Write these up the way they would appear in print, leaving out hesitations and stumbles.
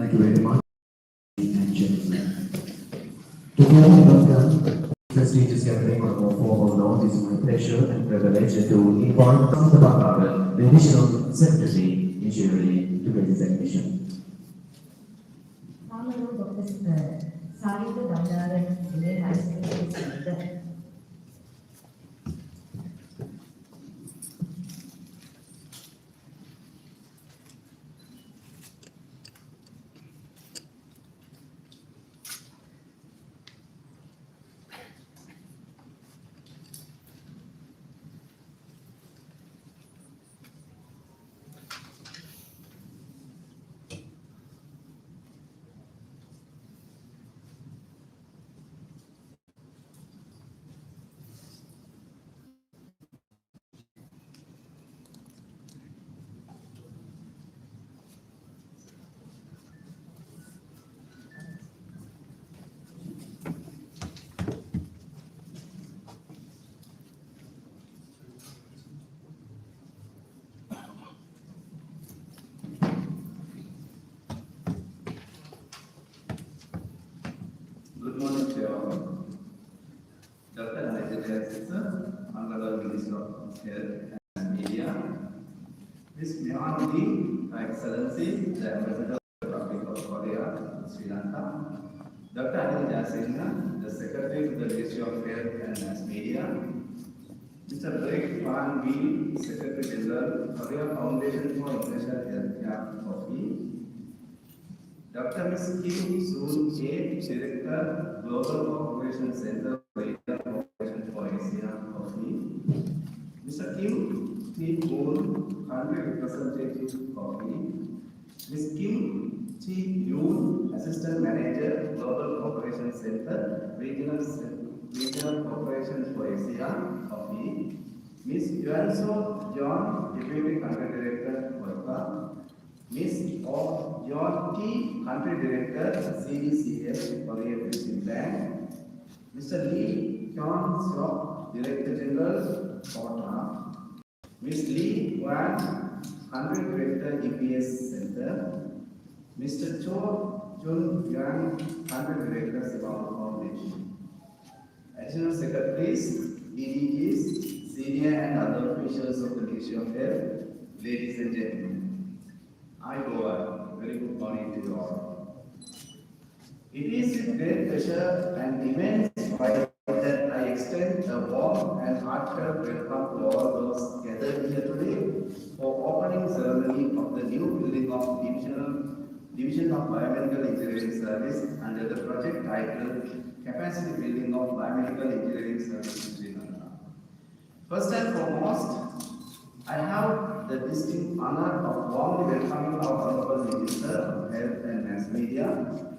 Thank you very much. And gentlemen. To welcome the prestigious gathering on a more formal note, it is my pleasure and privilege to invite Dr. Bakar, the Additional Secretary, initially to raise his admission. Good morning to you all. Dr. Anajaya Honorable Minister of Health and Media, Ms. Mehandi, Her Excellency, the Ambassador of the Republic of Korea, Sri Lanka, Dr. Anajaya, the Secretary to the Ministry of Health and Mass Media, Mr. Blake Van Wee, Secretary General, Korea Foundation for International Healthcare, Coffee, Dr. Ms. Kim Soon K, Director, Global Cooperation Center, Cooperation for Asia, Coffee. Mr. Kim T. Moon, Country Representative, Coffee. Ms. Kim T. Yoon, Assistant Manager, Global Cooperation Center, Regional Cooperation for Asia, Coffee. Ms. Yuan-So John, Deputy Country Director, Worker. Ms. John T. Country Director, CDCF, Korea Fishing Plan. Mr. Lee Hyun Seok, Director General, Kota. Ms. Lee Wan, Country Director, EPS Center. Mr. Cho Jun Yuan, Country Director, Sibao Foundation. Additional Secretaries, DDGs, senior and other officials of the Ministry of Health, ladies and gentlemen. I go on. Very good morning to you all. It is with great pleasure and immense pride that I extend a warm and heartfelt welcome to all those gathered here today for opening ceremony of the new building of Division of Biomedical Engineering Service under the project titled Capacity Building of Biomedical Engineering Service in Sri Lanka. First and foremost, I have the distinct honor of warmly welcoming our Honorable Minister of Health and Mass Media,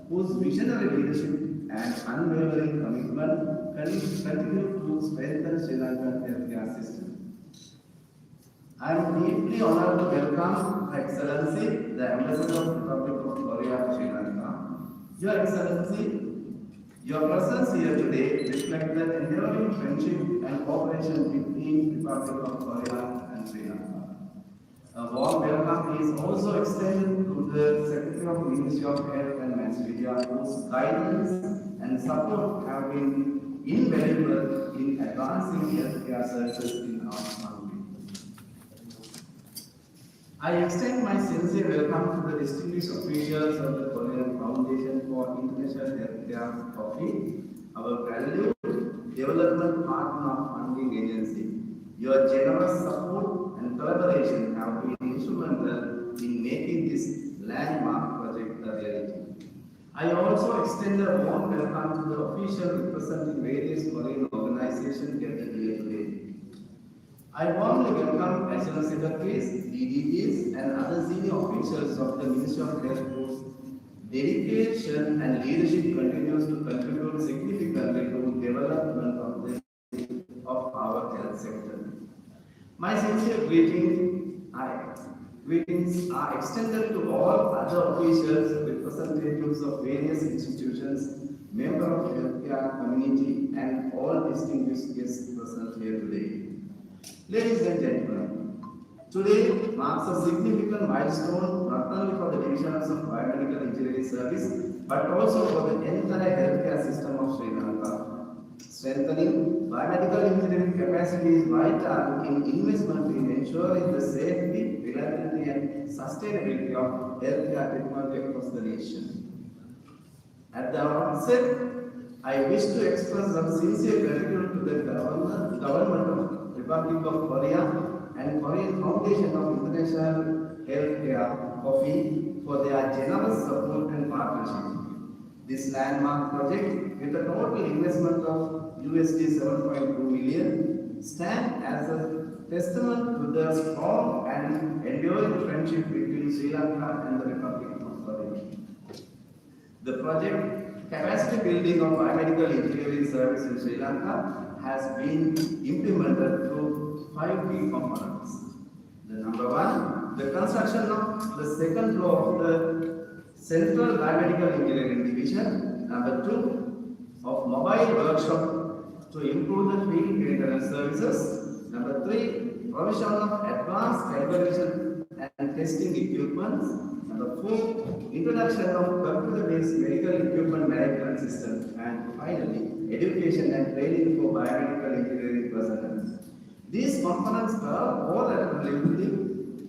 whose visionary leadership and unwavering commitment continue to strengthen Sri Lankan healthcare system. I am deeply honored to welcome Her Excellency, the Ambassador of the Republic of Korea, Sri Lanka. Your Excellency, your presence here today reflects the enduring friendship and cooperation between the Republic of Korea and Sri Lanka. A warm welcome is also extended to the Secretary of the Ministry of Health and Mass Media, whose guidance and support have been invaluable in advancing healthcare services in our country. I extend my sincere welcome to the distinguished officials of the Korean Foundation for International Healthcare, Coffee, our valued development partner funding agency. Your generous support and collaboration have been instrumental in making this landmark project a reality. I also extend a warm welcome to the officials representing various Korean organizations gathered here today. I warmly welcome National Secretaries, DDGs, and other senior officials of the Ministry of Health, whose dedication and leadership continues to contribute significantly to development of our health sector. My sincere greetings are extended to all other officials, representatives of various institutions, members of the healthcare community, and all distinguished guests present here today. Ladies and gentlemen, Today marks a significant milestone not only for the divisions of biomedical engineering service but also for the entire healthcare system of Sri Lanka. Strengthening biomedical engineering capacity is vital in investment in ensuring the safety, reliability and sustainability of healthcare technology across the nation. At the outset, I wish to express some sincere gratitude to the government of Republic of Korea and Korean Foundation of International Healthcare (COFI) for their generous support and partnership. This landmark project, with a total investment of USD 7.2 million, stands as a testament to the strong and enduring friendship between Sri Lanka and the Republic of Korea. The project capacity building of biomedical engineering service in Sri Lanka has been implemented through 5 key components. The number one, the construction of the second floor of the Central Biomedical Engineering Division. Number two, of mobile workshop to improve the field maintenance services. Number three, provision of advanced calibration and testing equipment. Number four, introduction of computer-based medical equipment management system. And finally, education and training for biomedical engineering personnel. These components are all collectively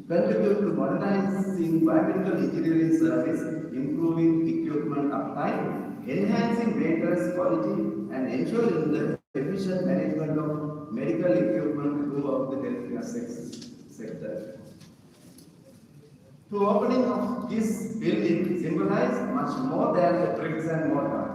contribute to modernizing biomedical engineering service, improving equipment uptime, enhancing maintenance quality, and ensuring the efficient management of medical equipment throughout the healthcare sector. The opening of this building symbolizes much more than the bricks and mortar.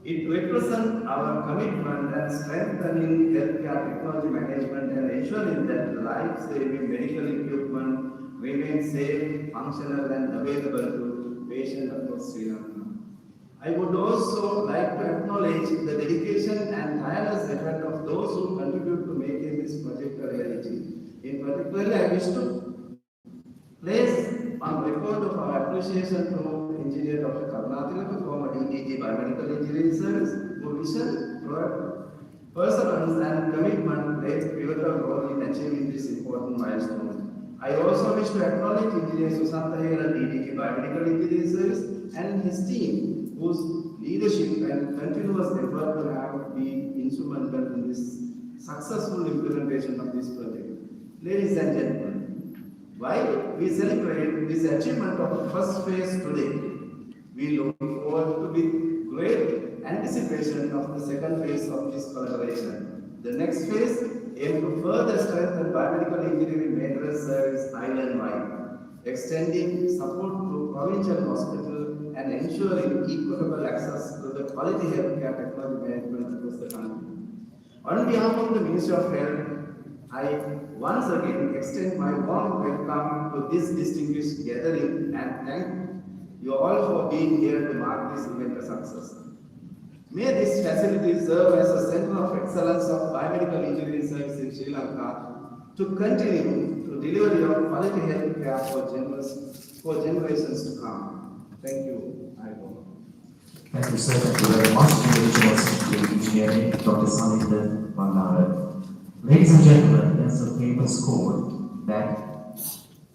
It represents our commitment and strengthening healthcare technology management and ensuring that life-saving medical equipment remains safe, functional and available to patients across Sri Lanka. I would also like to acknowledge the dedication and tireless effort of those who contribute to making this project a reality. In particular, I wish to place on record of our appreciation to Engineer Dr. Karnatilaka, former DDG Biomedical Engineering Service, who vision, perseverance and commitment played a pivotal role in achieving this important milestone. I also wish to acknowledge Engineer Susantha Hela, DDG Biomedical Engineering Service, and his team, whose leadership and continuous effort have been instrumental in this successful implementation of this project. Ladies and gentlemen, while we celebrate this achievement of the first phase today, we look forward to with great anticipation of the second phase of this collaboration. The next phase aims to further strengthen biomedical engineering maintenance service island-wide, extending support to provincial hospitals and ensuring equitable access to the quality healthcare technology management across the country. On behalf of the Ministry of Health, I once again extend my warm welcome to this distinguished gathering and thank you all for being here to mark this event a success. May this facility serve as a center of excellence of biomedical engineering service in Sri Lanka to continue to delivery of quality health care for generations to come. Thank you. I hope. Thank you, sir. Thank you very much. Individuals in engineering, Dr. Sanitha Bandara. Ladies and gentlemen, there's a famous quote that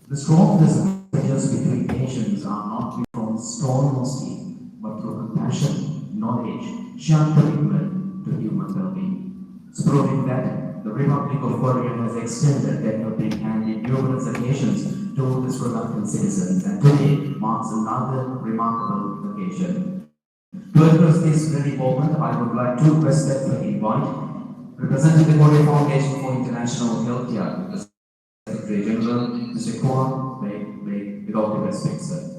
the strongest bridges between nations are not built from stone or steel, but through compassion, knowledge, shared commitment to human well-being. It's proving that the Republic of Korea has extended their helping hand in numerous occasions to the Sri Lankan citizens, and today marks another remarkable occasion. To address this very moment, I would like to respectfully invite representing the Korea Foundation for International Healthcare, the Secretary General, Mr. Kwon, with all due respect, sir.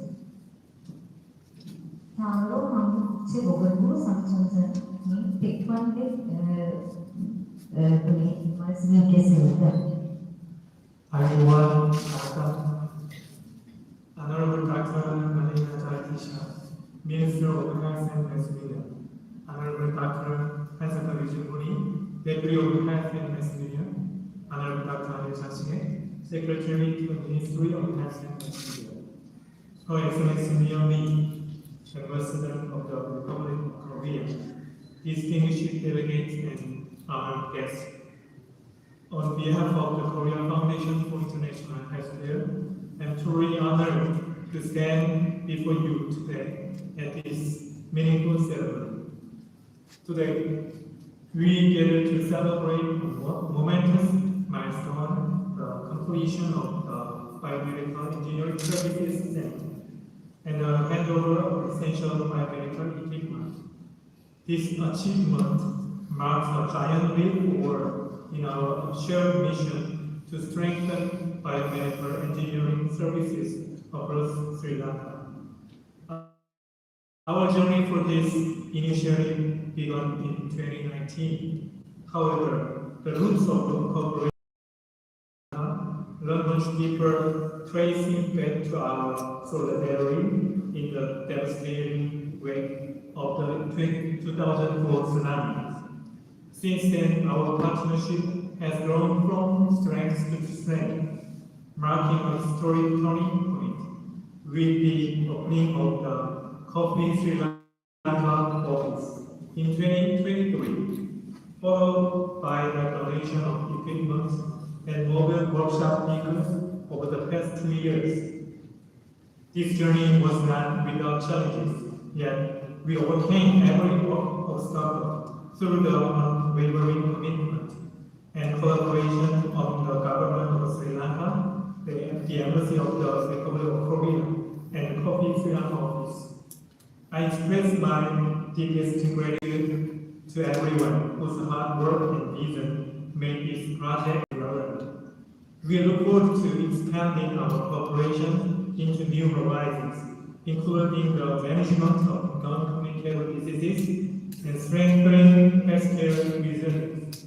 다음으로 제 목을로 삼천사님 백관백 분이 말씀을 겠습니다. Everyone, Honorable Dr. Malina Jaitisha, Minister of Health and Mass Media, Honorable Dr. Hasaka Vijayamuni, Deputy of Health and Mass Media, Honorable Dr. Alisha Singh, Secretary to the Ministry of Health and Mass Media, Her Excellency Naomi, Ambassador of the Republic of Korea, distinguished delegates and honored guests. on behalf of the Korean Foundation for International Healthcare, I'm truly honored to stand before you today at this meaningful ceremony. Today, we gather to celebrate a momentous milestone, the completion of the biomedical engineering services center and the handover of essential biomedical equipment. This achievement marks a giant leap forward in our shared mission to strengthen biomedical engineering services across Sri Lanka. Our journey for this initiative began in 2019. However, the roots of the cooperation run much deeper, tracing back to our solidarity in the devastating wake of the 2004 tsunami. Since then, our partnership has grown from strength to strength, marking a historic turning point with the opening of the Coffee Sri Lanka office in 2023, followed by the donation of equipment and mobile workshop vehicles over the past 2 years. This journey was not without challenges, yet we overcame every obstacle through the unwavering commitment and collaboration of the government of Sri Lanka, the Embassy of the Republic of Korea, and the Coffee Sri Lanka office. I express my deepest gratitude to everyone whose hard work and vision made this project relevant. We look forward to expanding our cooperation into new horizons, including the management of non-communicable diseases and strengthening healthcare resilience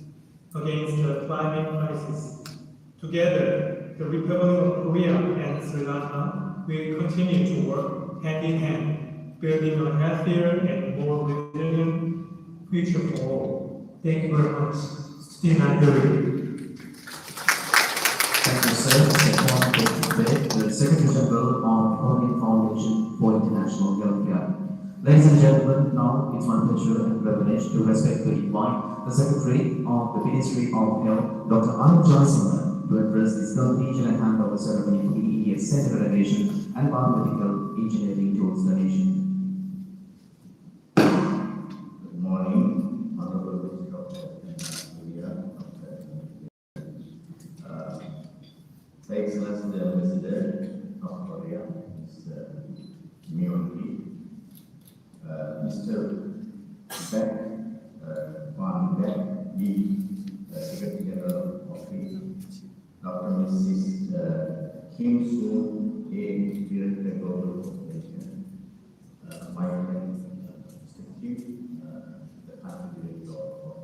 against the climate crisis. Together, the Republic of Korea and Sri Lanka will continue to work hand in hand, building a healthier and more resilient future for all. Thank you very much. Still not Thank you, sir. Step one, the Secretary General of Korean Foundation for International Healthcare. Ladies and gentlemen, now it's my pleasure and privilege to respectfully invite the Secretary of the Ministry of Health, Dr. Johnson, to address this completion and handover ceremony for the EES Center Renovation and Biomedical Engineering Tools Donation. Good morning, Honorable Vice President Her Excellency the President of Korea, Mr. Myung-hee, Mr. Beck, Van Beck, the Secretary General of Dr. Mrs. Kim Soon, Director Global Corporation, my friend, Mr. Kim, the Country Director of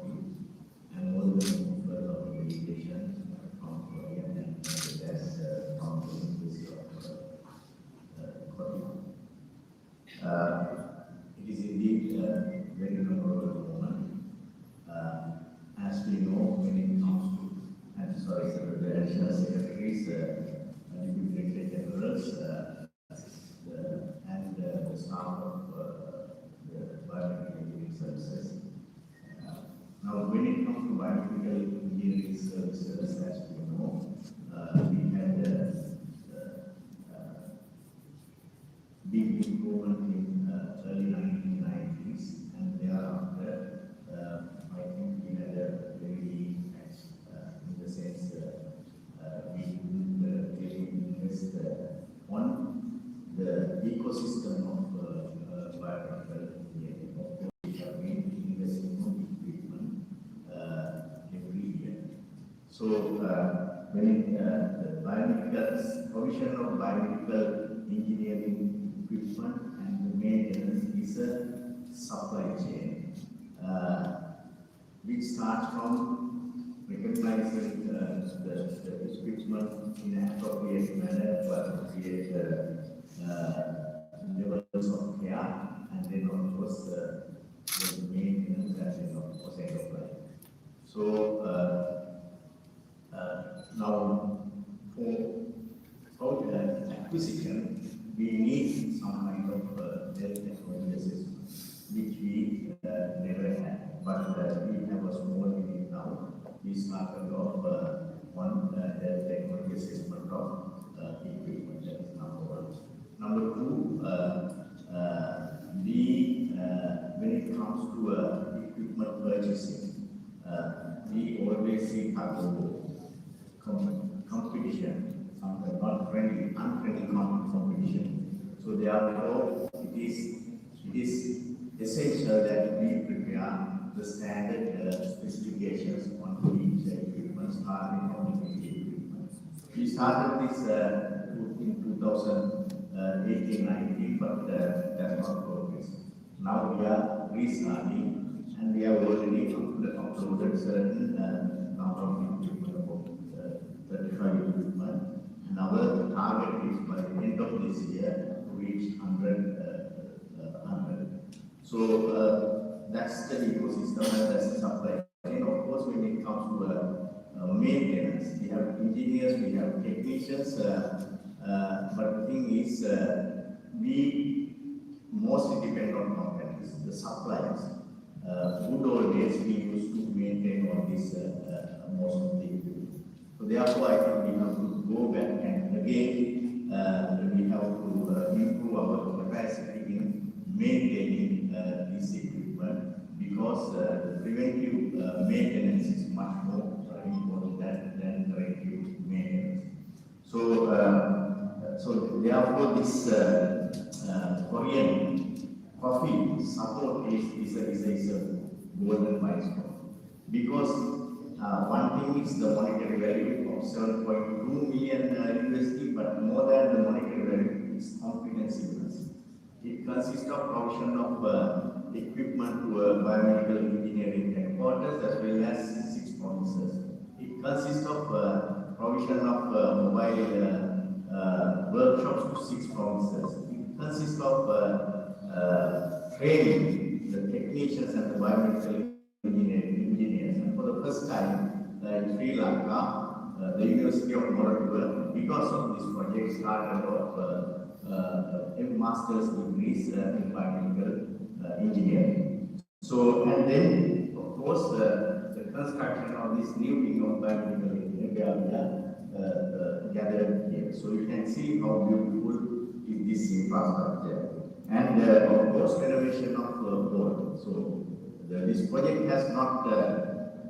and all the members of the delegation from Korea and as from the University of Korea. It is indeed a very memorable moment. As we know, when it comes to, I'm sorry, Secretary, Additional Secretaries, Deputy Director Generals, and the staff of the biomedical engineering services. Now, when it comes to biomedical engineering services, as we know, we had big improvement in early 1990s, and thereafter, I think we had a very in the sense we couldn't really invest on the ecosystem of biomedical engineering. Of course, we have been investing on equipment every year. So, when the biomedical provision of biomedical engineering equipment and the maintenance is a supply chain, which starts from recognizing the equipment in an appropriate manner to appropriate levels of care, and then of course the maintenance and then of course end of life. So now for acquisition, we need some kind of health technology assessment, which we never had. But we have a small unit now. We started off when it comes to equipment purchasing, we always see competition, sometimes not friendly, unfriendly competition. So therefore, it is essential that we prepare the standard specifications on each equipment, starting from the equipment. We started this in 2018-19, but that's not progress. Now we are restarting, and we have already uploaded certain number of equipment, about 35 equipment. And our target is by the end of this year to reach 100. So that's the ecosystem and that's the supply chain. Of course, when it comes to maintenance, we have engineers, we have technicians, but the thing is, we mostly depend on companies, the suppliers. Good old days, we used to maintain all this, most of the equipment. So therefore, I think we have to go back and again, we have to improve our capacity in maintaining this equipment, because preventive maintenance is much more important than corrective maintenance. So, so therefore, this Korean coffee support is a golden milestone, because one thing is the monetary value of 7.2 million USD, but more than the monetary value is comprehensiveness. It consists of provision of equipment to biomedical engineering headquarters as well as 6 provinces. It consists of provision of mobile workshops to 6 provinces. It consists of training the technicians and the biomedical engineers. And for the first time in Sri Lanka, the University of Moratuwa, because of this project, started off a master's degrees in biomedical engineering. So, and then, of course, the construction of this new wing of biomedical engineering, we are gathered here. So you can see how beautiful is this infrastructure. And of course, renovation of board. So this project has not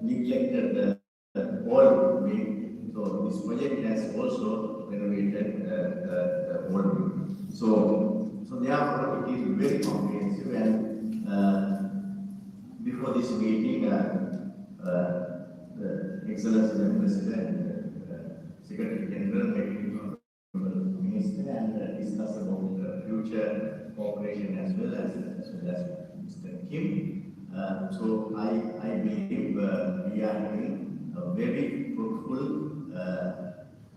neglected the old wing. So this project has also renovated the old wing. So therefore, it is very comprehensive. And before this meeting, the Excellency the President, Secretary General, met with the Minister and discussed about future cooperation as well as Mr. Kim. So I believe we are having a very fruitful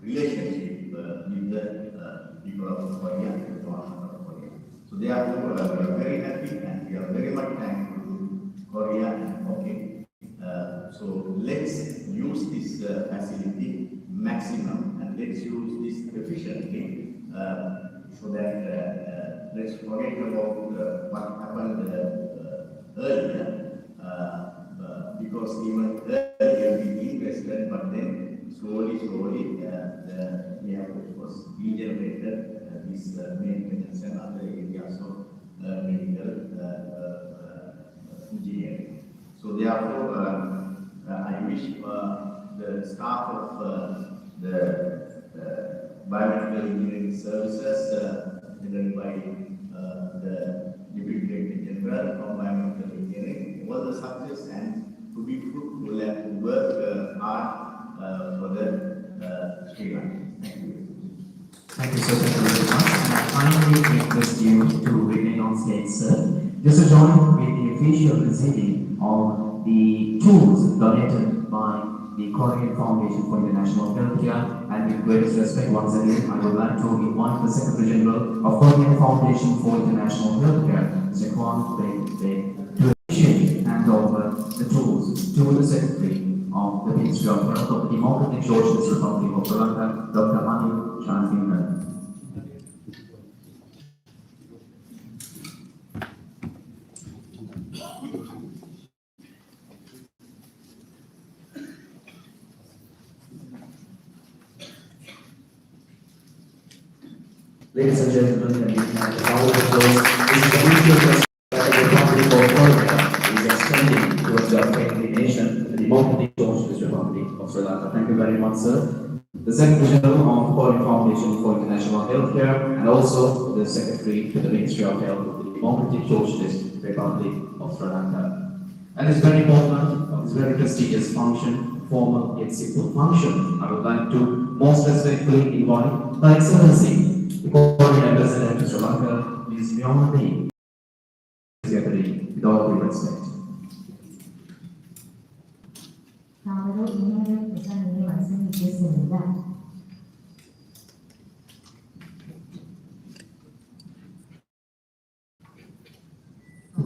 relationship with the people of Korea, the government of Korea. So therefore, we are very happy and we are very much thankful to Korea and okay. So let's use this facility maximum and let's use this efficiently so that let's forget about what happened earlier, because even earlier we invested, but then slowly we have of course degenerated this maintenance and other areas of medical engineering. So therefore, I wish the staff of the biomedical engineering services, headed by the Deputy Director General of Biomedical Engineering, all the success and to be fruitful and to work hard for the Sri Lanka. Thank you. Thank you so very much. And I finally request you to remain on stage, sir. Just to join with the official receiving of the tools donated by the Korean Foundation for International Healthcare, and with greatest respect, once again, I would like to invite the Secretary General of Korean Foundation for International Healthcare, Mr. Kwon Bae, to officially hand over the tools to the Secretary of the Ministry of Health of the Democratic Socialist Republic of Sri Lanka, Dr. Anil Chandrasekhar. Ladies and gentlemen, and we can have the power of those. This is the mutual respect of the Republic of Korea. of Sri Lanka. Thank you very much, sir. The Secretary General of Foreign Foundation for International Healthcare and also the Secretary to the Ministry of Health of the Democratic Socialist Republic of Sri Lanka. And this very important, this very prestigious function, formal yet simple function, I would like to most respectfully invite Her Excellency, the Foreign Ambassador to Sri Lanka, Ms. Myomati, Secretary, with all due respect. 다음으로 이명현 부장님의 말씀을 듣겠습니다.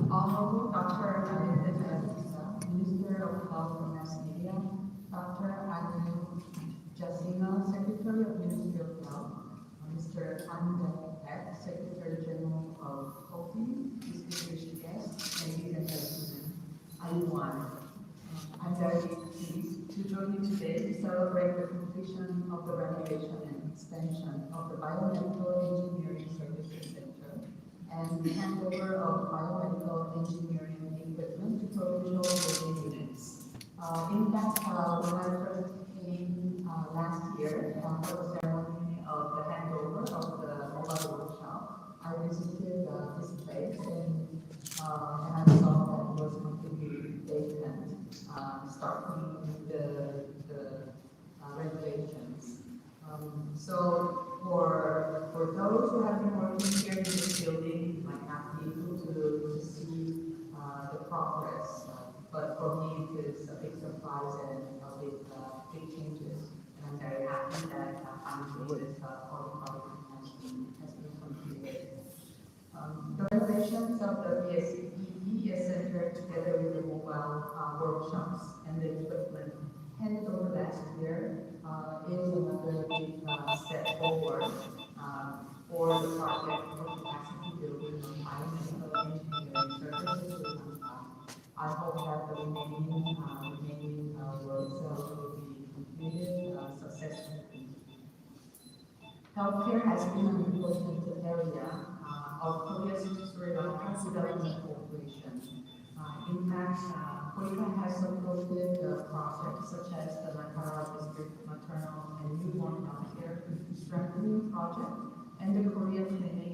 Honorable Dr. Tayකට, Minister of Health and Mass Media, Dr. Anu Jasina, Secretary of Ministry of Health, Mr. Tayකට, Secretary General of COPI, distinguished guests, ladies and gentlemen, I'm very pleased to join you today to celebrate the completion of the renovation and expansion of the Biomedical Engineering Services Center and the handover of biomedical engineering equipment to provincial living units. In fact, when I first came last year for the ceremony of the handover of the mobile workshop, I visited this place and I saw that it was completely vacant, starting the renovations. So for those who have been working here in this building, you might not be able to see the progress, but for me it is a big surprise and a big changes. And I'm very happy that finally this project has been completed. The renovations of the PES Center together with the mobile workshops and the equipment handed over last year is another big step forward for the project for capacity building of biomedical engineering services in Lanka. I hope that the remaining works will be completed successfully. Healthcare has been an important area of Korea's Sri Lanka development cooperation. In fact, Korea has supported projects such as the Nakara District Maternal and Newborn Healthcare Strengthening Project and the Korea Clinic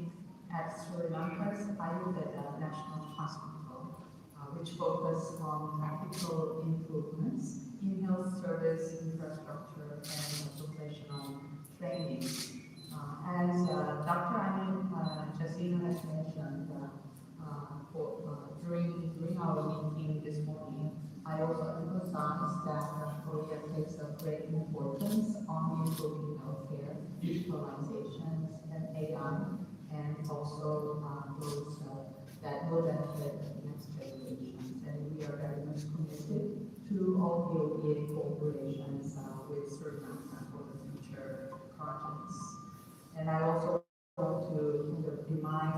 at Sri Lanka's Ayurveda National Hospital, which focus on practical improvements in health service infrastructure and professional training. As Dr. Anu Jasina has mentioned during our meeting this morning, I also emphasized that Korea takes a great importance on improving healthcare, digitalizations, and AI, and also those that will benefit the next generations. And we are very much committed to all the ODA cooperations with Sri Lanka for the future projects. And I also want to remind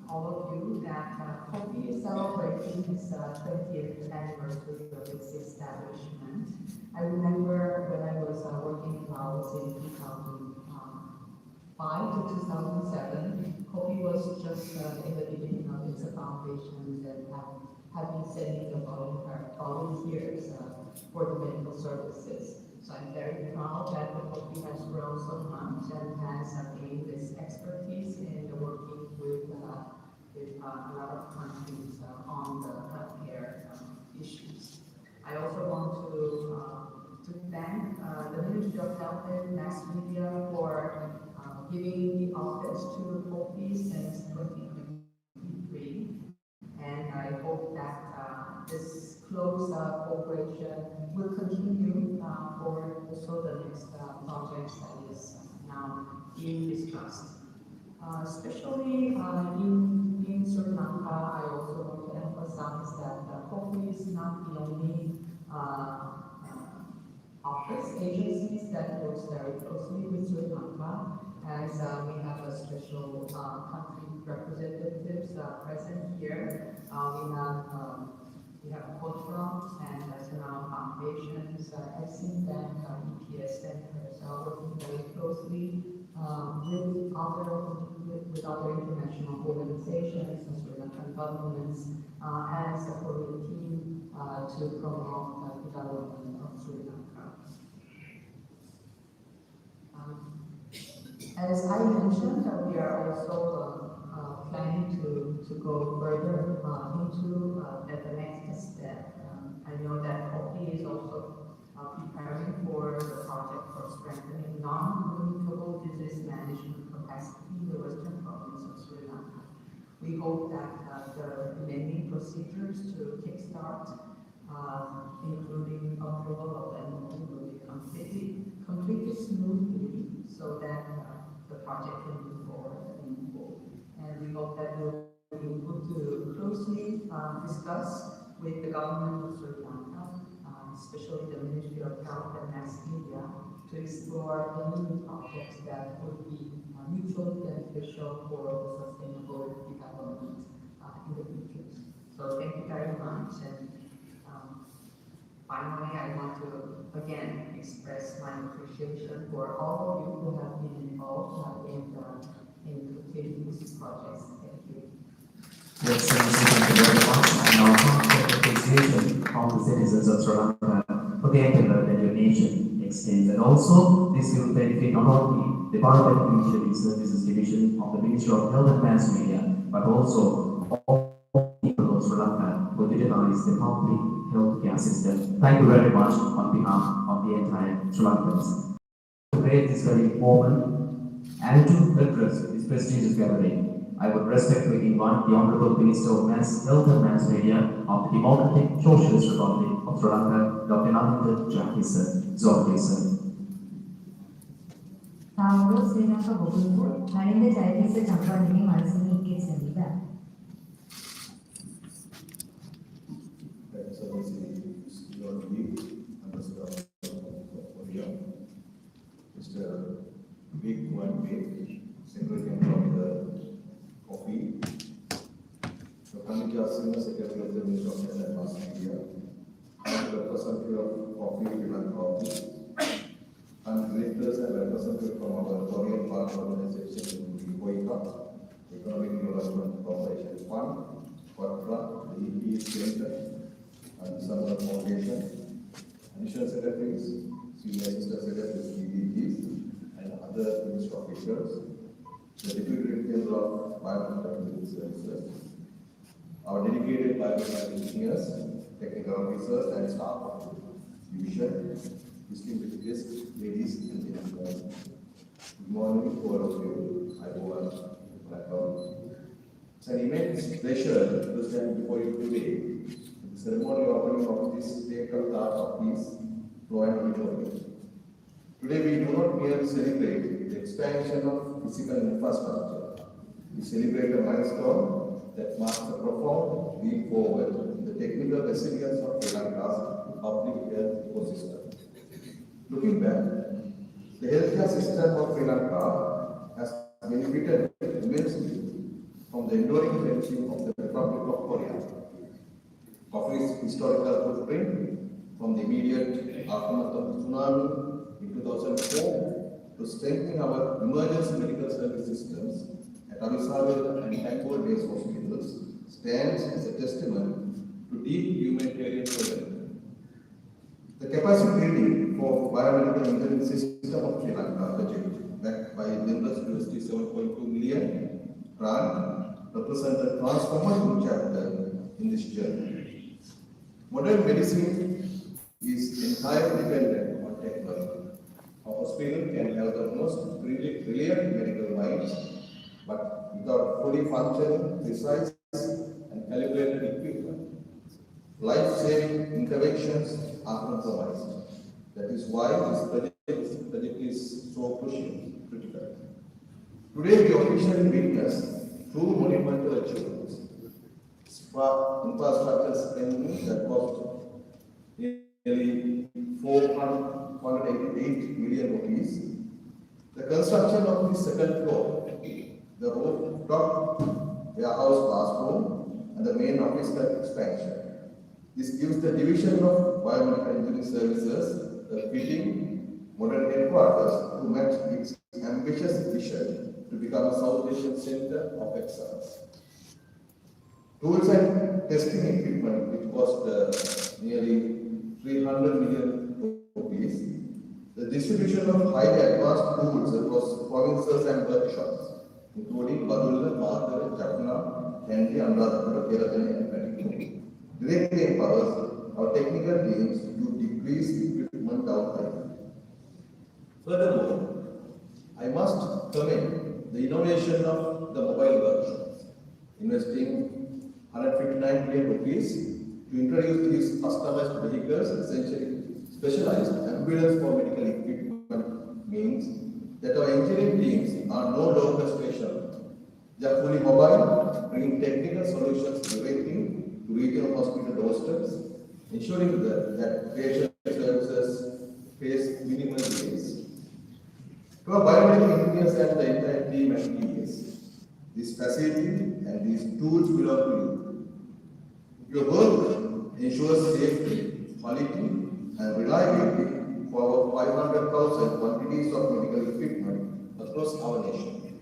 all of you that COPI is celebrating its 20th anniversary of its establishment. I remember when I was working in Laos in 2005 to 2007, COPI was just in the beginning of its foundations and have been sending volunteers for the medical services. So I'm very proud that the COPI has grown so much and has gained this expertise in working with a lot of countries on the healthcare issues. I also want to thank the Ministry of Health and Mass Media for giving the office to COPI since 2023. And I hope that this close cooperation will continue for also the next projects that is now being discussed. Especially in Sri Lanka, I also want to emphasize that COPI is not the only office agencies that works very closely with Sri Lanka, as we have a special country representatives present here. We have Kotra and National Foundations, Exim Bank, EPS centers working very closely with other with other international organizations and Sri Lankan governments as a Korean team to promote the development of Sri Lanka. As I mentioned, we are also planning to go further into the next step. I know that coffee is also preparing for the project for strengthening non-communicable disease management capacity in the western province of Sri Lanka. We hope that the remaining procedures to kickstart, including approval of MOU, will be completed smoothly so that the project can move forward in full. And we hope that we'll be able to closely discuss with the government of Sri Lanka, especially the Ministry of Health and Mass Media, to explore any projects that would be mutually beneficial for the sustainable development in the future. So thank you very much. And finally, I want to again express my appreciation for all of you who have been involved in completing these projects. Thank you. Your Excellency, thank you very much. And now the appreciation of the citizens of Sri Lanka for the effort that your nation extends. And also, this will benefit not only the Parliament Community Services Division of the Ministry of Health and Mass Media, but also all people of Sri Lanka who utilize the public healthcare system. Thank you very much on behalf of the entire Sri Lankans. To create this very moment and to address this prestigious gathering, I would respectfully invite the Honorable Minister of Health and Mass Media of the Democratic Socialist Republic of Sri Lanka, Dr. Amantan Jagdisa. 다음으로 스리랑카 보건부 나린데 자이디스 장관님이 말씀이 있겠습니다. Mr. Big One Big, Secretary of the Coffee, the Committee of Senior Secretary of the Ministry of Health and Mass Media, and representative of Coffee Philanthropy, and directors and representatives from our Korean partner organization, including OICA, Economic Development Corporation Fund, QUADRA, the EP Center, and Summer Foundation, additional secretaries, senior assistant secretaries, DDGs, and other ministry officials, the Deputy Director of Biomedical Services, our dedicated biomedical engineers, technical officers, and staff of the division, distinguished guests, ladies and gentlemen. Good morning to all of you. I welcome. It's an immense pleasure to stand before you today. The ceremony opening of this Tayකට office, Flow and Auditorium. Today we do not merely celebrate the expansion of physical infrastructure. We celebrate a milestone that marks a profound leap forward in the technical resilience of Sri Lanka's public health ecosystem. Looking back, the healthcare system of Sri Lanka has benefited immensely from the enduring friendship of the Republic of Korea. Coffee's historical footprint, from the immediate aftermath of the tsunami in 2004 to strengthening our emergency medical service systems at Amisawel and Tangol-based hospitals, stands as a testament to deep humanitarian commitment. The capacity building for biomedical engineering system of Sri Lanka project, backed by General University 7.2 million grant, represent a transformative chapter in this journey. Modern medicine is entirely dependent on technology. A hospital can have the most brilliant medical minds, but without fully functioning, precise, and calibrated equipment, life-saving interventions are compromised. That is why this project is so critical. Today we officially witness two monumental achievements. Infrastructure spending that cost nearly 488 million rupees. The construction of the second floor, the rooftop warehouse classroom, and the main office expansion. This gives the Division of Biomedical Engineering Services the fitting modern headquarters to match its ambitious vision to become a South Asian center of excellence. Tools and testing equipment, which cost nearly 300 million rupees, the distribution of highly advanced tools across provinces and workshops, including Badulla, Madhara, Jaffna, Kandy, Anuradhapura, Kerala, and Pattikudi, directly empowers our technical teams to decrease equipment downtime. Furthermore, I must commend the innovation of the mobile workshops, investing 159 million rupees to introduce these customized vehicles, essentially specialized ambulance for medical equipment, means that our engineering teams are no longer special. They are fully mobile, bringing technical solutions directly to regional hospital doorsteps, ensuring that patient services face minimal delays. To our biomedical engineers and the entire team at PES, this facility and these tools belong to you. Your work ensures safety, quality, and reliability for our 500,000 quantities of medical equipment across our nation.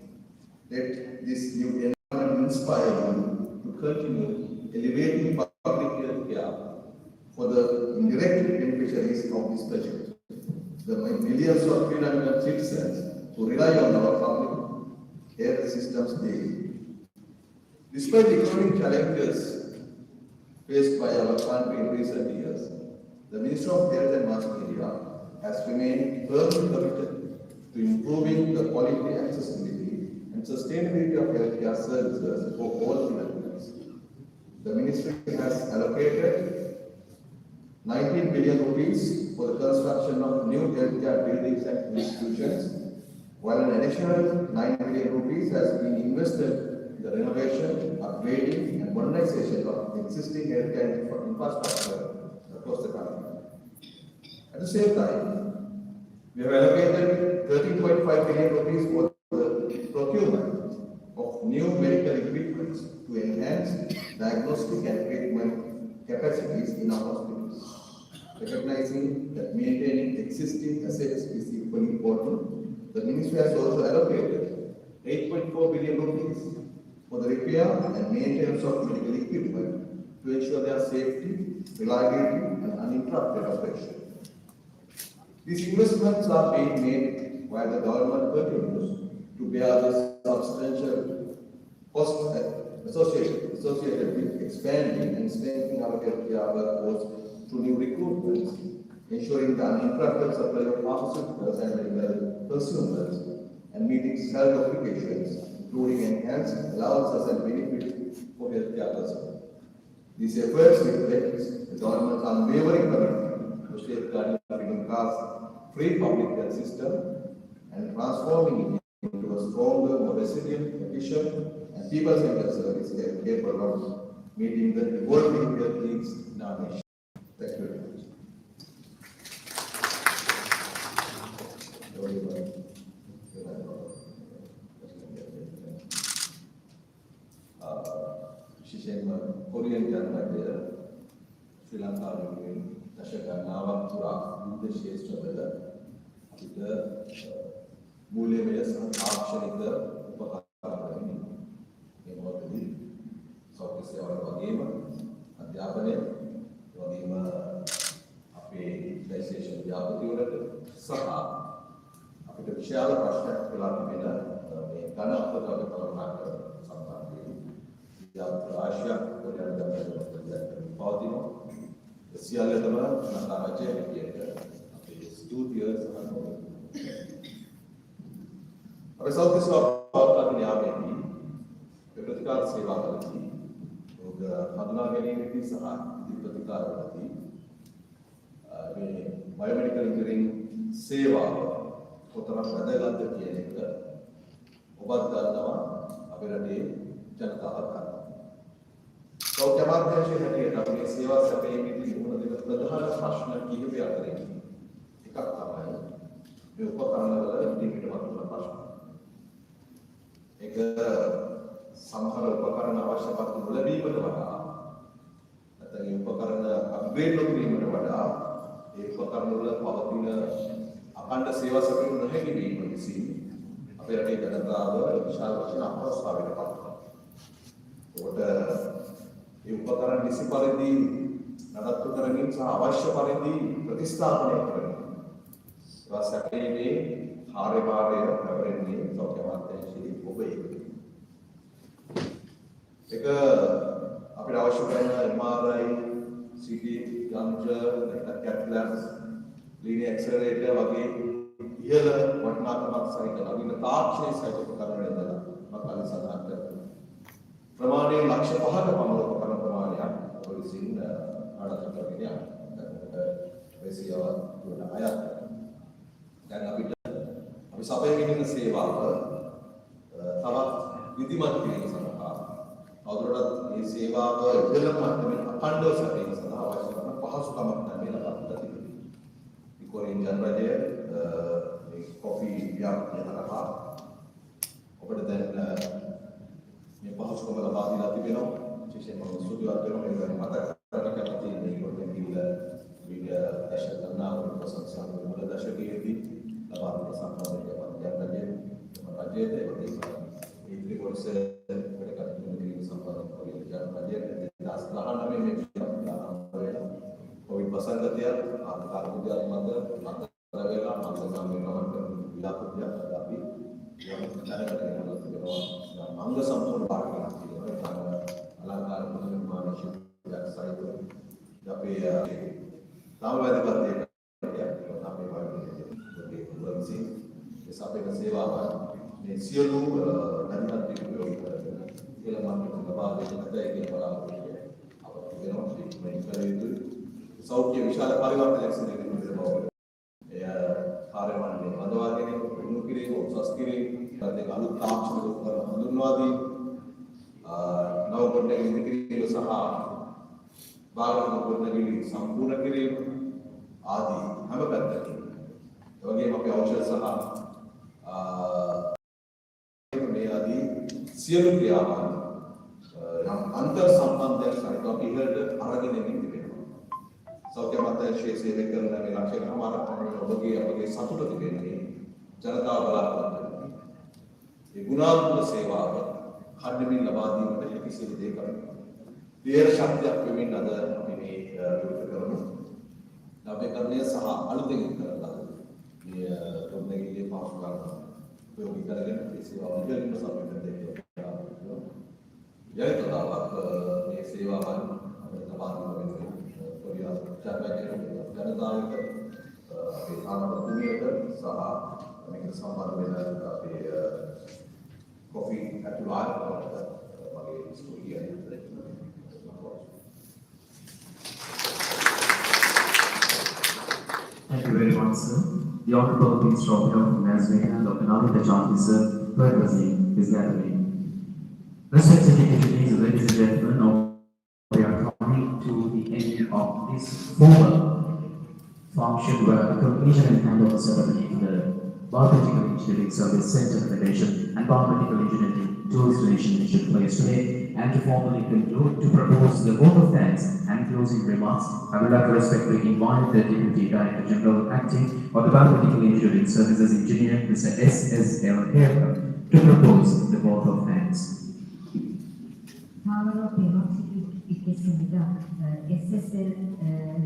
Let this new environment inspire you to continue elevating public health care for the indirect beneficiaries of this project, the millions of Sri Lankan citizens who rely on our public health systems daily. Despite the economic challenges faced by our country in recent years, the Minister of Health and Mass Media has remained firmly committed to improving the quality, accessibility, and sustainability of healthcare services for all Sri Lankans. The Ministry has allocated 19 billion rupees for the construction of new healthcare buildings and institutions, while an additional 9 billion rupees has been invested in the renovation, upgrading, and modernization of existing healthcare infrastructure across the country. At the same time, we have allocated 13.5 billion rupees for the procurement of new medical equipment to enhance diagnostic and treatment capacities in our hospitals. Recognizing that maintaining existing assets is equally important, the Ministry has also allocated 8.4 billion rupees for the repair and maintenance of medical equipment to ensure their safety, reliability, and uninterrupted operation. These investments are being made while the government continues to bear the substantial cost associated with expanding and strengthening our healthcare workforce through new recruitments, ensuring the uninterrupted supply of pharmaceuticals and medical consumables, and meeting health obligations, including enhanced allowances and benefits for healthcare personnel. These efforts reflect the government's unwavering commitment to safeguarding the middle-class free public health system and transforming it into a stronger, more resilient, efficient, and people-centered service capable of meeting the evolving health needs in our nation. Thank you very much. විශේෂයෙන්ම Korean ජනපදය ශ්‍රී ලංකාවේ දශක ගණනාවක් පුරා විවිධ ක්ෂේත්‍රවල අපිට මූල්‍යමය සහ තාක්ෂණික උපකරණ මේ මොහොතේදී සෞඛ්‍ය සේවාව වගේම අධ්‍යාපනය වගේම අපේ විශේෂ ව්‍යාපෘතිවලට සහ අපිට විශාල ප්‍රශ්නයක් වෙලා තිබෙන මේ ඝන අපතවගේ කරුණාකර සම්බන්ධයෙන් ආශ්‍යා කොරියන් ජනපදයට පවතිනවා සියල්ලටම නතරජය විදියට අපේ ස්තුතිය සහනෝ අපේ සෞඛ්‍ය සේවාවට න්යායදී ප්‍රතිකාර සේවාවලදී රෝග හඳුනා ගැනීමේදී සහ ප්‍රතිකාරවලදී මේ බයෝමෙඩිකල් ඉන්ජිනියරිං සේවාව කොතරම් වැදගත්ද කියන එක ඔබත් දන්නවා අපේ රටේ ජනතාවත් දන්නවා. සෞඛ්‍ය අමාත්‍යාංශයේ හැටියට අපේ සේවා සැපයීමේදී මුහුණ දෙන ප්‍රධාන ප්‍රශ්න කිහිපයක් අතරින් එකක් තමයි මේ උපකරණවල ඉදිරියට වතුන ප්‍රශ්න. ඒක සමහර උපකරණ අවශ්‍යතාවය නොලැබීමට වඩා නැත්නම් ඒ උපකරණ අප්ග්‍රේඩ් නොකිරීමට වඩා ඒ උපකරණ වල පවතින අඛණ්ඩ සේවා සැපයීම නොහැකි වීම විසින් අපේ රටේ ජනතාව විශාල වශයෙන් අපහසුතාවයකට පත් වෙනවා. ඒකට ඒ උපකරණ නිසි පරිදි නඩත්තු කරමින් සහ අවශ්‍ය පරිදි ප්‍රතිස්ථාපනය කරමින් ඒවා සැපයීමේ කාර්යභාරය පැවරෙන්නේ සෞඛ්‍ය අමාත්‍යාංශයේ ඔබ ඒක අපිට අවශ්‍ය කරන MRI, CT යන්ත්‍ර, cath labs, linear accelerator වගේ ඉහළ වටිනාකමක් සහිත නවීන තාක්ෂණික සහිත උපකරණ ඉදලා මතකයි සඳහන් කරනවා. ප්‍රමාණයෙන් ලක්ෂ 5ක පමණ උපකරණ ප්‍රමාණයක් පොලිසියෙන් ආඩම්බර කරගෙන යනවා. වෙසියව දුන්න අයත්. දැන් අපිට අපි සපයමින් ඉන්න සේවාව තවත් විධිමත් කිරීම සඳහා අවුරුද්දක් මේ සේවාව ඉහළ මට්ටමේ අඛණ්ඩව සැපයීම සඳහා අවශ්‍ය කරන පහසුකමක් නැමෙ ලබා තිබෙනවා. ඉක්කොරින් ජනරජය මේ කොෆි ව්‍යාපෘතිය හරහා ඔබට දැන් මේ පහසුකම ලබා දීලා තිබෙනවා. විශේෂයෙන්ම ස්තුතිවත් වෙනවා මේ වෙලාවේ මතක කරගන්න කැමති මේ කොටෙන් ගිහිල්ලා වීඩියෝ දැෂ කරනවා ප්‍රසංසා මුල දශකයේදී ලබා දුන්න සම්මානයක් ජනරජය රජයේ ඒ ත්‍රිකොණස වැඩ කටයුතු කිරීම සම්බන්ධව පොලිස් ජනරජය 2019 මේ කොවිඩ් වසංගතය ආර්ථික මත වෙලා මාසකම් වෙනවට ව්‍යාපෘතියක් අපි යම් තැනකට ගෙනල්ලා තිබෙනවා. අංග සම්පූර්ණ පාඩකයක් තියෙනවා. අලංකාර පුද නිර්මාණ ශිල්පයක් සහිත අපේ තාමවැදගත් අපේ වගේ පුරන්සි ඒ සපේන සේවාව මේ සියලු නැතිවත් පිළිවෙල කියලා මම ලබා දෙන්න හැදයි කියන බලාපොරොත්තු අපිට වෙනවා. මේ කලියුතු සෞඛ්‍ය විශාල පරිවර්තනයක් සිදු වෙන බව කාර්යමණ්ඩලයේ බඳවාගෙන පුහුණු කිරීම උසස් කිරීම දෙක අලුත් තාක්ෂණික උපකරණ හඳුන්වා දී නව කොටගෙන කිරීම සහ බාහිර කොටගෙන සම්පූර්ණ කිරීම ආදී හැම පැත්තකින් ඒ වගේම අපි ඖෂධ සහ මේ ආදී සියලු ක්‍රියාවන් යම් අන්තර් සම්බන්ධයක් සහිතව අපි ඉහළට අරගෙන යමින් තිබෙනවා. සෞඛ්‍ය අමාත්‍යාංශයේ සේවය කරන මේ ලක්ෂණමාරක් ඔබගේ අපගේ සතුට තිබෙන්නේ ජනතාව බලාපොරොත්තු වෙනවා. මේ ගුණාත්මක සේවාව කඩමින් ලබා දීමට හැකි සියලු දේ කරනවා. දේර ශක්තියක් වෙමින් අද අපි මේ විවෘත කරමු. නවීකරණය සහ අලුතෙන් කරලා මේ රොබ්නගියේ පාස් කරනවා. උපයෝගී කරගෙන මේ සේවාව ඉදිරියට සම්පූර්ණ දෙන්න යයිතලාවක් මේ සේවාවන් අපිට ලබා දීම වෙනුවෙන් පොලිස් ජනතාවට අපේ ආනන්දපුරියට සහ මේකට සම්බන්ධ වෙන අපේ කොෆි ඇතුළත් වගේ studio Thank you very much, sir. The Honorable Prince Robert of Nasmania, Dr. Naru Dachanti, sir, purposing this gathering. Respected dignitaries, ladies and gentlemen, now we are coming to the end of this formal function where the completion and handover ceremony to the Biomedical Engineering Service Center Federation and Biomedical Engineering Tools Donation took place today. And to formally conclude, to propose the vote of thanks and closing remarks, I would like to respectfully invite the Deputy Director General Acting of the Biomedical Engineering Services Engineer, Mr. S.S.L. Hare, to propose the vote of thanks. However, 있겠습니다. SSL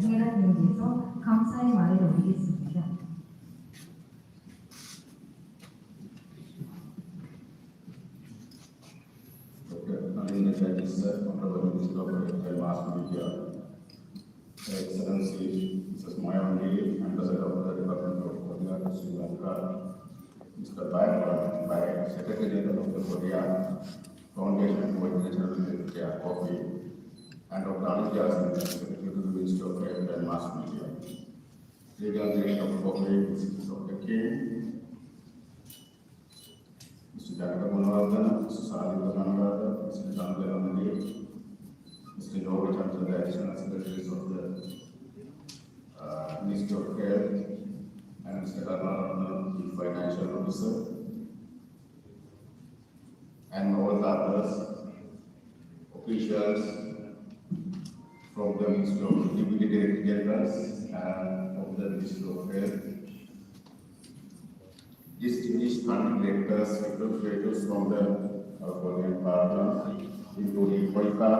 회원님께서 감사의 말을 올리겠습니다. Excellency, Mrs. Mayandi, Ambassador of the Department of Korea to Sri Lanka, Mr. Bayer, Secretary of the Korea Foundation for International Care Coffee, and Dr. Anuja, Secretary to the Ministry of Trade and Mass Media. Legal Director of Coffee, Dr. King, Mr. Tayකට, Mr. Sadi Kanagada, Mr. Chandra Mr. George and the Additional Secretaries of the Ministry of Care, and Mr. Karnal, the Financial Officer, and all the others, officials from the Ministry of Deputy Director Generals and of the Ministry of Health, distinguished country directors, representatives from our Korean partners, including Koika,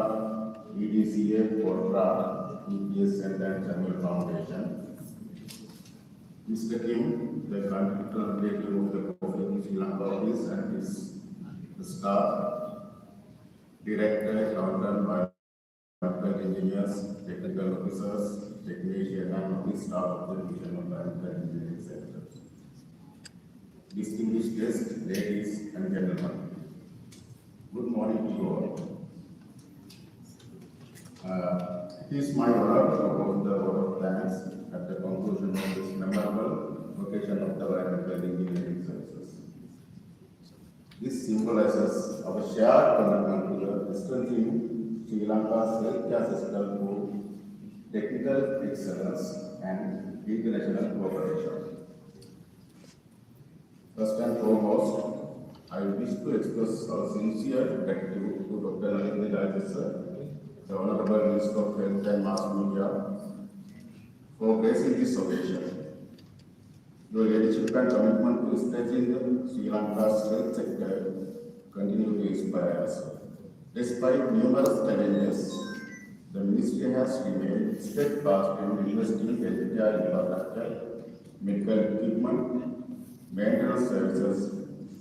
EDCA, Portra, EPS, and General Foundation. Mr. Kim, the country representative of the Coffee Sri Lanka office, and his staff, director, accountant, biomedical engineers, technical officers, technicians, and office staff of the Division of Biomedical Engineering Center. Distinguished guests, ladies and gentlemen, good morning to you all. It is my honor to hold the vote of thanks at the conclusion of this memorable occasion of the Biomedical Engineering Services. This symbolizes our shared commitment to the strengthening Sri Lanka's healthcare system through technical excellence and international cooperation. First and foremost, I wish to express our sincere gratitude to Dr. Narendra sir, the Honorable Minister of Health and Mass Media, for gracing this occasion. Your leadership and commitment to strengthening Sri Lanka's health sector continue to inspire us. Despite numerous challenges, the Ministry has remained steadfast in investing in healthcare infrastructure, medical equipment, maintenance services,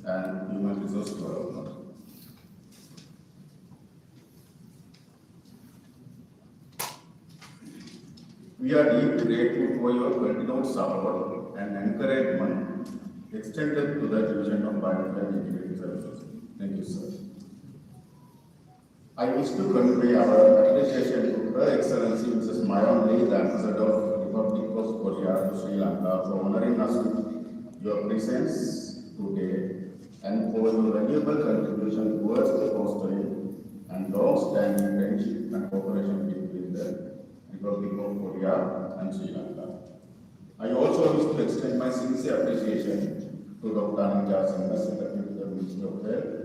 and human resource development. We are deeply grateful for your continued support and encouragement extended to the Division of Biomedical Engineering Services. Thank you, sir. I wish to convey our appreciation to Her Excellency Mrs. Mayon Lee, the Ambassador of the Republic of Korea to Sri Lanka, for honoring us with your presence today and for your valuable contribution towards the fostering and long-standing friendship and cooperation between the Republic of Korea and Sri Lanka. I also wish to extend my sincere appreciation to Dr. Anita Singh, Secretary to the Ministry of Health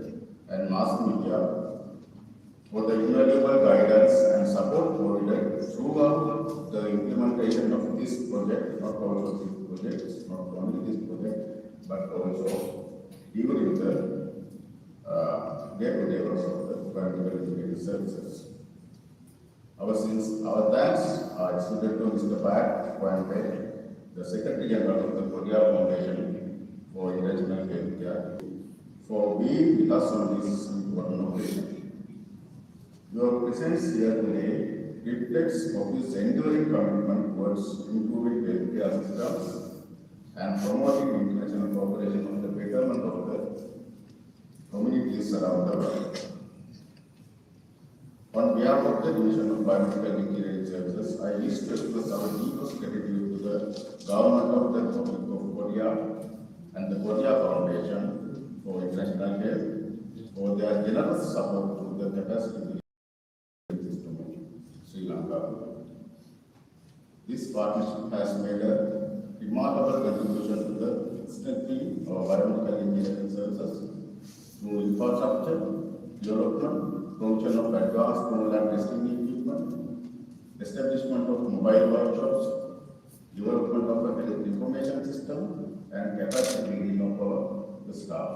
and Mass Media, for the invaluable guidance and support provided throughout the implementation of this project, not only this project, but also during the day-to-day work of the biomedical engineering services. Our thanks are extended to Mr. Pak Kwante, the Secretary General of the Korea Foundation for International Healthcare, for being with us on this important occasion. Your presence here today reflects office's enduring commitment towards improving healthcare systems and promoting international cooperation for the betterment of the communities around the world. On behalf of the Division of Biomedical Engineering Services, I wish to express our deepest gratitude to the Government of the Republic of Korea and the Korea Foundation for International Health for their generous support to the capacity system of Sri Lanka. This partnership has made a remarkable contribution to the strengthening of biomedical engineering services through infrastructure, development, provision of advanced tool and testing equipment, establishment of mobile workshops, development of a health information system, and capacity building of our staff.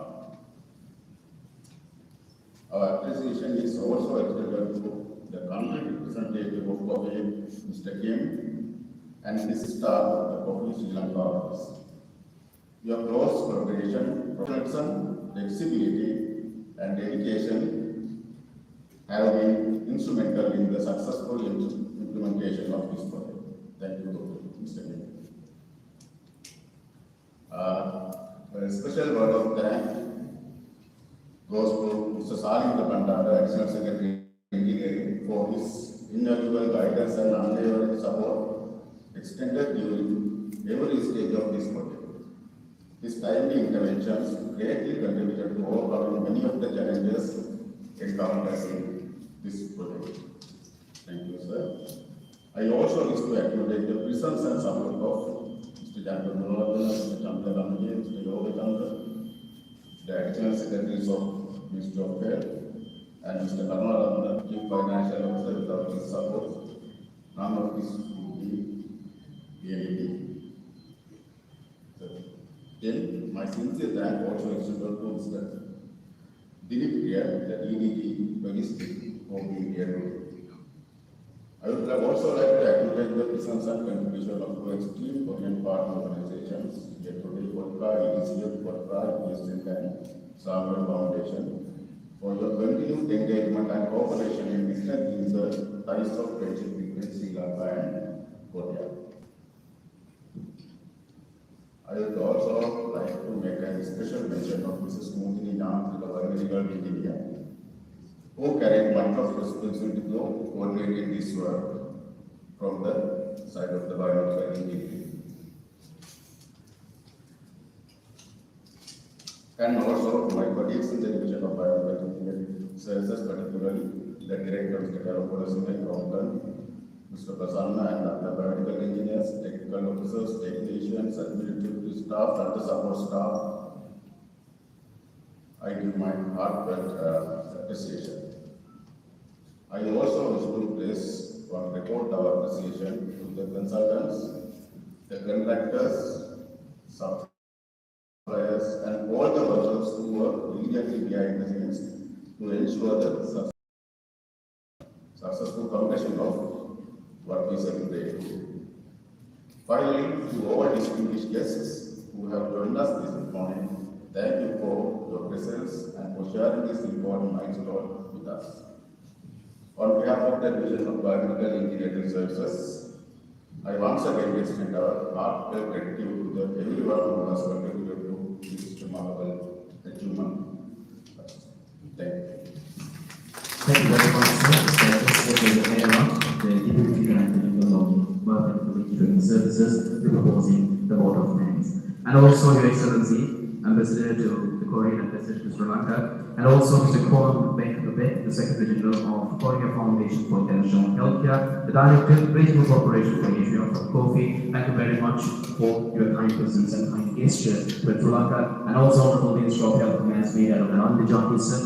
Our appreciation is also extended to the country representative of COFI, Mr. Kim, and his staff of the COFI Sri Lanka office. Your close collaboration, professionalism, flexibility, and dedication have been instrumental in the successful implementation of this project. Thank you, Mr. Kim. A special word of thanks goes to Mr. Salim Bandara, Additional Secretary Engineering, for his invaluable guidance and unwavering support extended during every stage of this project. His timely interventions greatly contributed to overcoming many of the challenges encountered in this project. Thank you, sir. I also wish to acknowledge the presence and support of Mr. Jangal Munawala, Mr. Chandra Ramji, Mr. Yoga Chandra, the Additional Secretaries of Ministry of Health, and Mr. Karnal, Chief Financial Officer. Without his support, none of this would be reality. Then, my My sincere thanks also extended to Mr. Dilip here, the DDG Logistics, for being here today. I would also like to acknowledge the presence and contribution of two extreme Korean partner organizations, here today, Vodka, EDCF, Vodka, Eastern and Samuel Foundation, for your continued engagement and cooperation in strengthening the ties of friendship between Sri Lanka and Korea. I would also like to make a special mention of Mrs. Mutini Nam, the biological engineer, who carried much of responsibility to coordinate this work from the side of the biological engineering. And also my colleagues in the division of biological engineering services, particularly the director, Mr. Karopolasune, Kautan, Mr. Prasanna, and other biological engineers, technical officers, technicians, administrative staff, and the support staff. I give my heartfelt appreciation. I also wish to place on record our appreciation to the consultants, the contractors, suppliers, and all the workers who work diligently behind the scenes to ensure the successful completion of what we celebrate. Finally, to all distinguished guests who have joined us this morning, thank you for your presence and for sharing this important milestone with us. On behalf of the Division of Biomedical Engineering Services, I once again extend our heartfelt gratitude to everyone who has contributed to this remarkable achievement. Thank you. Thank you very much, sir. The Deputy Director of Biomedical Engineering Services, proposing the vote of thanks. And also, Your Excellency, Ambassador to the Korean Ambassador to Sri Lanka, and also Mr. Kwon Baek, the Secretary General of Korea Foundation for International Healthcare, the Director, Regional Corporation for Asia from Coffee. Thank you very much for your kind presence and kind gesture with Sri Lanka, and also Honorable Minister of Health and Mass Media, Dr. Anand Johnson,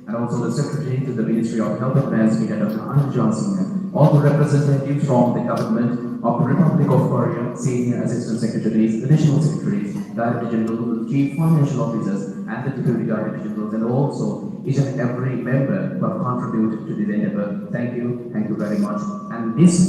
and also the Secretary to the Ministry of Health and Mass Media, Dr. Anand Johnson, all the representatives from the government of the Republic of Korea, Senior Assistant Secretaries, Additional Secretaries, Director General, Chief Financial Officers, and the Deputy Director Generals, and also each and every member who have contributed to this endeavor. Thank you very much. And this